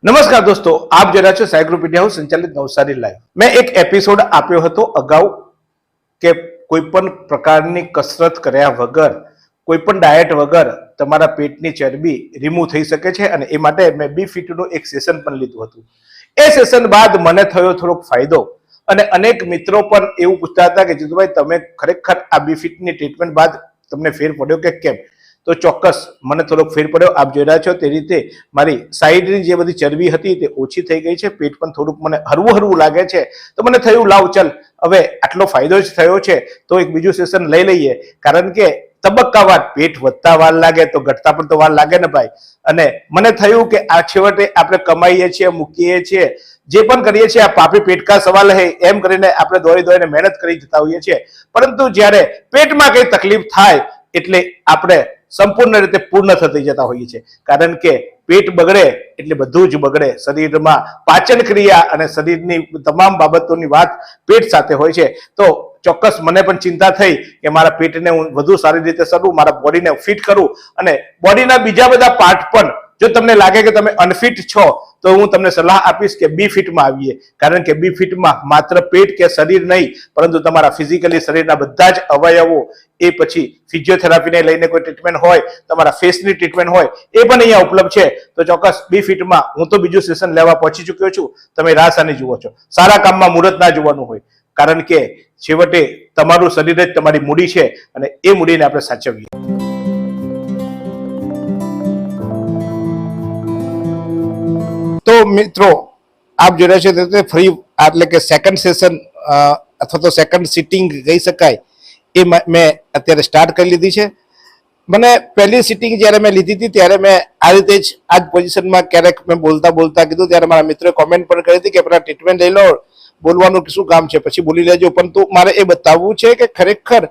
નમસ્કાર દોસ્તો, આપ જોઈ રહ્યા છો સાઈ ગ્રુપ ઇન્ડિયા હાઉસ સંચાલિત નવસારી લાઈવ। મેં એક એપિસોડ આપ્યો હતો અગાઉ કે કોઈ પણ પ્રકારની કસરત કર્યા વગર, કોઈ પણ ડાયટ વગર તમારા પેટની ચરબી રિમૂવ થઈ શકે છે અને એ માટે મેં બી ફિટનું એક સેશન પણ લીધું હતું। એ સેશન બાદ મને થયો થોડોક ફાયદો અને અનેક મિત્રો પણ એવું પૂછતા હતા કે જીતુભાઈ તમે ખરેખર આ બી ફિટની ટ્રીટમેન્ટ બાદ તમને ફેર પડ્યો કે કેમ? તો ચોક્કસ મને થોડોક ફેર પડ્યો। આપ જોઈ રહ્યા છો તે રીતે મારી સાઈડની જે બધી ચરબી હતી તે ઓછી થઈ ગઈ છે, પેટ પણ થોડુંક મને હરવું હરવું લાગે છે। તો મને થયું લાવ ચલ હવે આટલો ફાયદો જ થયો છે તો એક બીજું સેશન લઈ લઈએ, કારણ કે તબક્કાવાર પેટ વધતા વાર લાગે તો ઘટતા પણ તો વાર લાગે ને ભાઈ। અને મને થયું કે આ છેવટે આપણે કમાઈએ છીએ, મૂકીએ છીએ, જે પણ કરીએ છીએ આ પાપી પેટ કા સવાલ હે એમ કરીને આપણે દોડીને મહેનત કરી જતા હોઈએ છીએ, પરંતુ જ્યારે પેટમાં કઈ તકલીફ થાય એટલે આપણે સંપૂર્ણ રીતે પૂર્ણ થતી જતા હોઈએ છીએ, કારણ કે પેટ બગડે એટલે બધું જ બગડે। શરીરમાં પાચન ક્રિયા અને શરીરની તમામ બાબતોની વાત પેટ સાથે હોય છે। તો ચોક્કસ મને પણ ચિંતા થઈ કે મારા પેટને હું વધુ સારી રીતે સરું, મારા બોડીને ફિટ કરું અને બોડીના બીજા બધા પાર્ટ પણ જો તમને લાગે કે તમે અનફિટ છો તો હું તમને સલાહ આપીશ કે બી ફિટમાં આવીએ, કારણ કે બી ફિટમાં માત્ર પેટ કે શરીર નહીં પરંતુ તમારા ફિઝિકલી શરીરના બધા જ અવયવો, એ પછી ફિઝિયોથેરાપીને લઈને કોઈ ટ્રીટમેન્ટ હોય, તમારા ફેસની ટ્રીટમેન્ટ હોય, એ પણ અહીંયા ઉપલબ્ધ છે। તો ચોક્કસ બી ફિટમાં હું તો બીજું સેશન લેવા પહોંચી ચૂક્યો છું। તમે રાહ સાની જુઓ છો? સારા કામમાં મુહૂર્ત ના જોવાનું હોય, કારણ કે છેવટે તમારું શરીર જ તમારી મૂડી છે અને એ મૂડીને આપણે સાચવીએ। તો મિત્રો આપ જોઈ રહ્યા છો ફ્રી એટલે કે સેકન્ડ સેશન અથવા તો સેકન્ડ સિટિંગ કહી શકાય એ મેં અત્યારે સ્ટાર્ટ કરી લીધી છે। મને પહેલી સિટિંગ જ્યારે મેં લીધી હતી ત્યારે મેં આ રીતે જ આ જ પોઝિશનમાં ક્યારેક મેં બોલતા કીધું, ત્યારે મારા મિત્રોએ કોમેન્ટ પણ કરી હતી કે પેલા ટ્રીટમેન્ટ લઈ લો, બોલવાનું શું કામ છે, પછી બોલી લેજો। પરંતુ મારે એ બતાવવું છે કે ખરેખર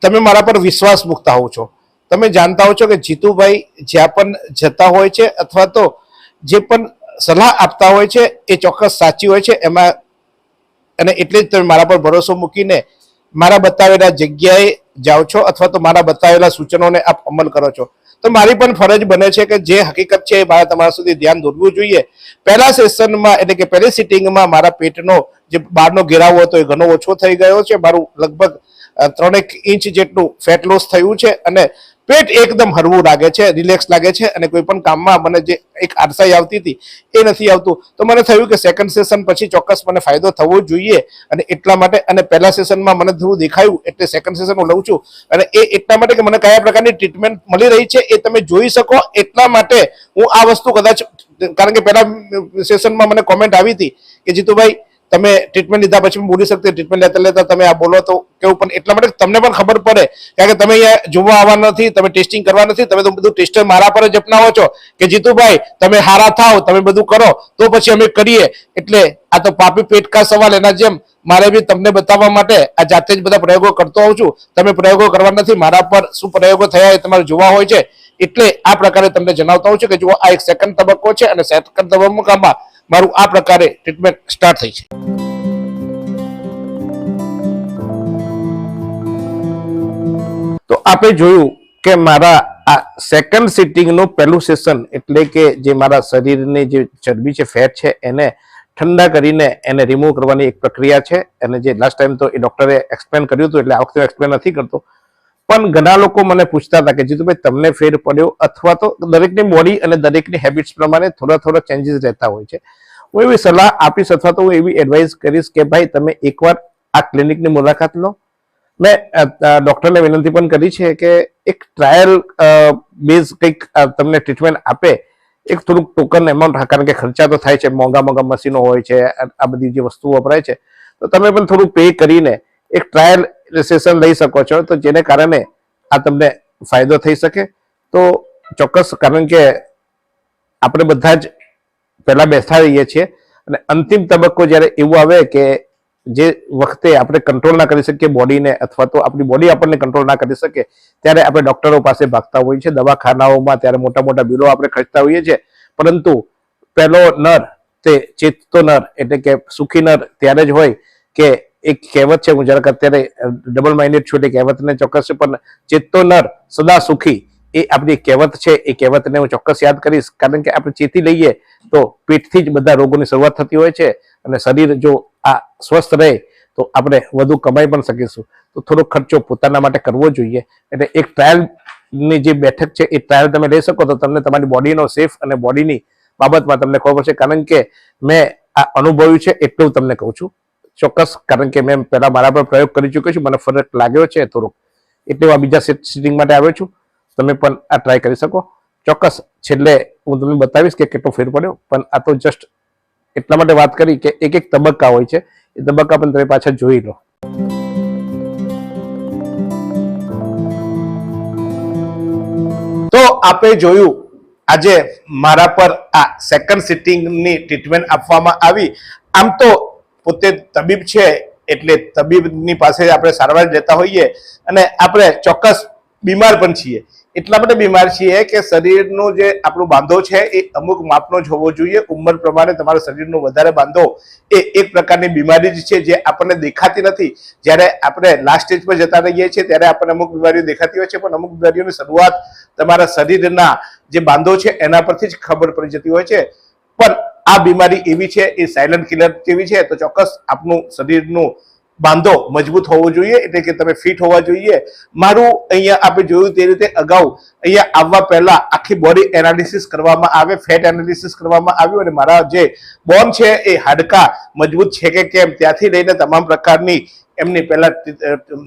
તમે મારા પર વિશ્વાસ મૂકતા હોવ છો, તમે જાણતા હો છો કે જીતુભાઈ જ્યાં પણ જતા હોય છે અથવા તો જે પણ સલાહ આપતા હોય છે એ ચોક્કસ સાચી હોય છે એમાં, અને એટલે જ તમે મારા પર ભરોસો મૂકીને મારા બતાવેલા જગ્યાએ જાઓ છો અથવા તો મારા બતાવેલા સૂચનોને આપ અમલ કરો છો। તો મારી પણ ફરજ બને છે કે જે હકીકત છે એ મારે તમારા સુધી ધ્યાન દોરવું જોઈએ। પહેલા સેશનમાં એટલે કે પહેલી સિટિંગમાં મારા પેટનો જે બહારનો ઘેરાવો હતો એ ઘણો ઓછો થઈ ગયો છે, મારું લગભગ 3 ઇંચ જેટલું ફેટ લોસ થયું છે અને પેટ એકદમ હળવું લાગે છે, રિલેક્સ લાગે છે અને કોઈ પણ કામમાં મને જે એક આળસાઈ આવતી હતી એ નથી આવતું। તો મને થયું કે સેકન્ડ સેશન પછી ચોક્કસ મને ફાયદો થવો જોઈએ અને એટલા માટે, અને પહેલા સેશનમાં મને થોડું દેખાયું એટલે સેકન્ડ સેશન હું લઉં છું, અને એ એટલા માટે કે મને કયા પ્રકારની ટ્રીટમેન્ટ મળી રહી છે એ તમે જોઈ શકો એટલા માટે હું આ વસ્તુ કદાચ, કારણ કે પહેલા સેશનમાં મને કોમેન્ટ આવી હતી કે જીતુભાઈ તમે ટ્રીટમેન્ટ લીધા પછી બોલી શકते, ટ્રીટમેન્ટ લેતા લેતા તમે આ બોલો તો કેવું, પણ એટલા માટે તમને પણ ખબર પડે, કારણ કે તમે અહીંયા જોવા આવવા નથી, તમે ટેસ્ટિંગ કરવા નથી, તમે તો બધું ટેસ્ટ મારા પર જ અપનાવો છો કે જીતુભાઈ તમે હારા થાવ, તમે બધું કરો તો પછી અમે કરીએ। એટલે આ તો પાપી પેટ કા સવાલ, એના જેમ મારે બી તમને બતાવવા માટે આ જાતે જ બધા પ્રયોગો કરતો હોઉં છું। તમે પ્રયોગો કરવા નથી, મારા પર શું પ્રયોગો થયા એ તમારે જોવા હોય છે, એટલે આ પ્રકારે તમને જણાવતા હોઉં છું કે જુઓ આ એક સેકન્ડ તબક્કો છે અને સેકન્ડ તબક્કામાં મારું આ પ્રકારે ટ્રીટમેન્ટ સ્ટાર્ટ થઈ છે। તો આપણે જોયું કે મારા આ સેકન્ડ સિટિંગનું પહેલું સેશન એટલે કે જે મારા શરીરની જે ચરબી છે, ફેટ છે, એને ઠંડા કરીને એને રિમૂવ કરવાની એક પ્રક્રિયા છે। અને જે લાસ્ટ ટાઈમ તો એ ડોક્ટરે એક્સપ્લેન કર્યું હતું એટલે આ વખતે એક્સપ્લેન નથી કરતો, પણ ઘણા લોકો મને પૂછતા હતા કે જીતુભાઈ તમને ફેર પડ્યો, અથવા તો દરેકની બોડી અને દરેકની હેબિટ્સ પ્રમાણે થોડા ચેન્જીસ રહેતા હોય છે। હું એવી સલાહ આપીશ અથવા તો હું એવી એડવાઇસ કરીશ કે ભાઈ તમે એકવાર આ ક્લિનિકની મુલાકાત લો। મેં ડોક્ટરને વિનંતી પણ કરી છે કે એક ટ્રાયલ બેઝ કંઈક તમને ટ્રીટમેન્ટ આપે, એક થોડુંક ટોકન એમાઉન્ટ, કારણ કે ખર્ચા તો થાય છે, મોંઘા મશીનો હોય છે, આ બધી જે વસ્તુઓ વપરાય છે, તો તમે પણ થોડું પે કરીને એક ટ્રાયલ સેશન લઈ શકો છો, તો જેને કારણે આ તમને ફાયદો થઈ શકે। તો ચોક્કસ, કારણ કે આપણે બધા જ પહેલા બેસતા રહીએ છીએ અને અંતિમ તબક્કો જ્યારે એવું આવે કે જે વખતે આપણે કંટ્રોલ ના કરી શકીએ બોડીને, અથવા તો આપણી બોડી આપણને કંટ્રોલ ના કરી શકે, ત્યારે આપણે ડોક્ટરો પાસે ભાગતા હોઈએ છીએ, દવાખાનાઓમાં ત્યારે મોટા બિલો આપણે ખર્ચતા હોઈએ છીએ। પરંતુ પહેલો નર તે ચેતતો નર એટલે કે સુખી નર ત્યારે જ હોય કે એક કહેવત છે, હું જરાક અત્યારે ડબલ માઇન્ડેડ છું એટલે કહેવતને ચોક્કસ, પણ ચેતતો નર સદા સુખી, એ આપણી કહેવત છે, એ કહેવતને હું ચોક્કસ યાદ કરીશ, કારણ કે આપણે ચેતી લઈએ તો પેટથી જ બધા રોગોની શરૂઆત થતી હોય છે, અને શરીર જો આ સ્વસ્થ રહે તો આપણે વધુ કમાઈ પણ શકીશું. તો થોડો ખર્ચો પોતાના માટે કરવો જોઈએ. એટલે એક ટ્રાયલની જે બેઠક છે એ ટ્રાયલ તમે લઈ શકો તો તમને તમારી બોડીનો સેફ અને બોડીની બાબતમાં તમને ખબર પડશે, કારણ કે મેં આ અનુભવ્યું છે એટલું તમને કહું છું ચોક્કસ, કારણ કે મેં પહેલા મારા પર પ્રયોગ કરી ચૂક્યો છું, મને ફરક લાગ્યો છે થોડોક, એટલે હું બીજા સિટિંગ માટે આવ્યો છું. તમે પણ આ ટ્રાય કરી શકો ચોક્કસ. છેલ્લે હું તમને બતાવીશ કે કેટલો ફેર પડ્યો, પણ આ તો જસ્ટ એટલા માટે વાત કરી કે એક એક તબક્કા હોય છે, એ તબક્કા પણ તમે પાછા જોઈ લો. તો આપણે જોયું આજે મારા પર આ સેકન્ડ સિટિંગની ટ્રીટમેન્ટ આપવામાં આવી. આમ તો પોતે તબીબ છે એટલે તબીબની પાસે આપણે સારવાર લેતા હોઈએ, અને આપણે ચોક્કસ બીમાર પણ છીએ. એટલા માટે બીમાર છીએ કે શરીરનો જે આપણો બાંધો છે એ અમુક માપનો જ હોવો જોઈએ. ઉંમર પ્રમાણે તમારા શરીરનો વધારે બાંધો એ એક પ્રકારની બીમારી જ છે, જે આપણને દેખાતી નથી. જ્યારે આપણે લાસ્ટ સ્ટેજ પર જતા રહીએ છીએ ત્યારે આપણને અમુક બીમારીઓ દેખાતી હોય છે, પણ અમુક બીમારીઓની શરૂઆત તમારા શરીરના જે બાંધો છે એના પરથી જ ખબર પડી જતી હોય છે. પણ આ બીમારી એવી છે, એ સાયલન્ટ કિલર જેવી છે, તો ચોક્કસ આપણું શરીરનું બાંધો મજબૂત હોવો જોઈએ, એટલે કે તમે ફિટ હોવા જોઈએ. મારું અહીંયા આપણે જોયું તે રીતે અગાઉ અહીંયા આવવા પહેલા આખી બોડી એનાલિસિસ કરવામાં આવે, ફેટ એનાલિસિસ કરવામાં આવ્યું, અને મારા જે બોન છે એ હાડકા મજબૂત છે કે કેમ ત્યાંથી લઈને તમામ પ્રકારની એમની પહેલા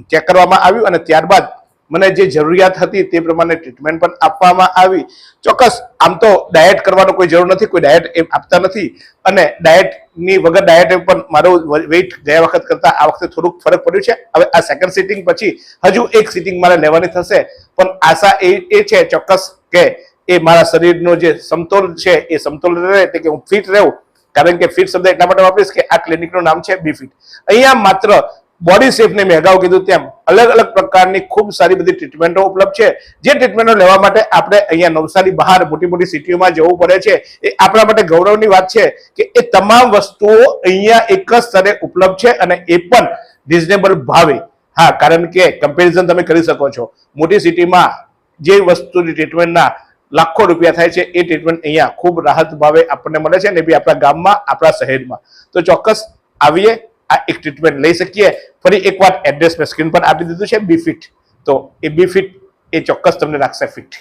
ચેક કરવામાં આવ્યું, અને ત્યારબાદ મને જે જરૂરિયાત હતી તે પ્રમાણે ટ્રીટમેન્ટ પણ આપવામાં આવી. ચોક્કસ આમ તો ડાયટ કરવાનો કોઈ જરૂર નથી, કોઈ ડાયટ આપતા નથી, અને ડાયટની વગર ડાયટ પણ મારો વેઇટ ગયા વખત કરતા આ વખતે થોડુંક ફરક પડ્યું છે. હવે આ સેકન્ડ સિટિંગ પછી હજુ એક સિટિંગ મારે લેવાની થશે, પણ આશા એ છે ચોક્કસ કે એ મારા શરીરનો જે સમતોલ છે એ સમતોલ રહે, એટલે કે હું ફિટ રહું. કારણ કે ફિટ શબ્દ એટલા માટે વાપરીશ કે આ ક્લિનિકનું નામ છે બી ફિટ. અહીંયા માત્ર બોડી શેપને મેં અગાઉ કીધું તેમ અલગ અલગ પ્રકારની ખૂબ સારી બધી ટ્રીટમેન્ટો ઉપલબ્ધ છે, જે ટ્રીટમેન્ટો લેવા માટે આપણે અહીંયા નવસારી બહાર મોટી મોટી સિટીઓમાં જવું પડે છે. એ આપણા માટે ગૌરવની વાત છે કે એ તમામ વસ્તુઓ અહીંયા એક જ સ્તરે ઉપલબ્ધ છે, અને એ પણ રિઝનેબલ ભાવે. હા, કારણ કે કમ્પેરિઝન તમે કરી શકો છો. મોટી સિટીમાં જે વસ્તુની ટ્રીટમેન્ટના લાખો રૂપિયા થાય છે, એ ટ્રીટમેન્ટ અહીંયા ખૂબ રાહત ભાવે આપણને મળે છે, ને બી આપણા ગામમાં, આપણા શહેરમાં. તો ચોક્કસ આવીએ, આ એક ટ્રીટમેન્ટ લઈ શકીએ. ફરી એકવાર એડ્રેસ મેં સ્ક્રીન પર આપી દીધું છે, બી ફિટ. તો એ બી ફિટ એ ચોક્કસ તમને રાખશે ફિટ.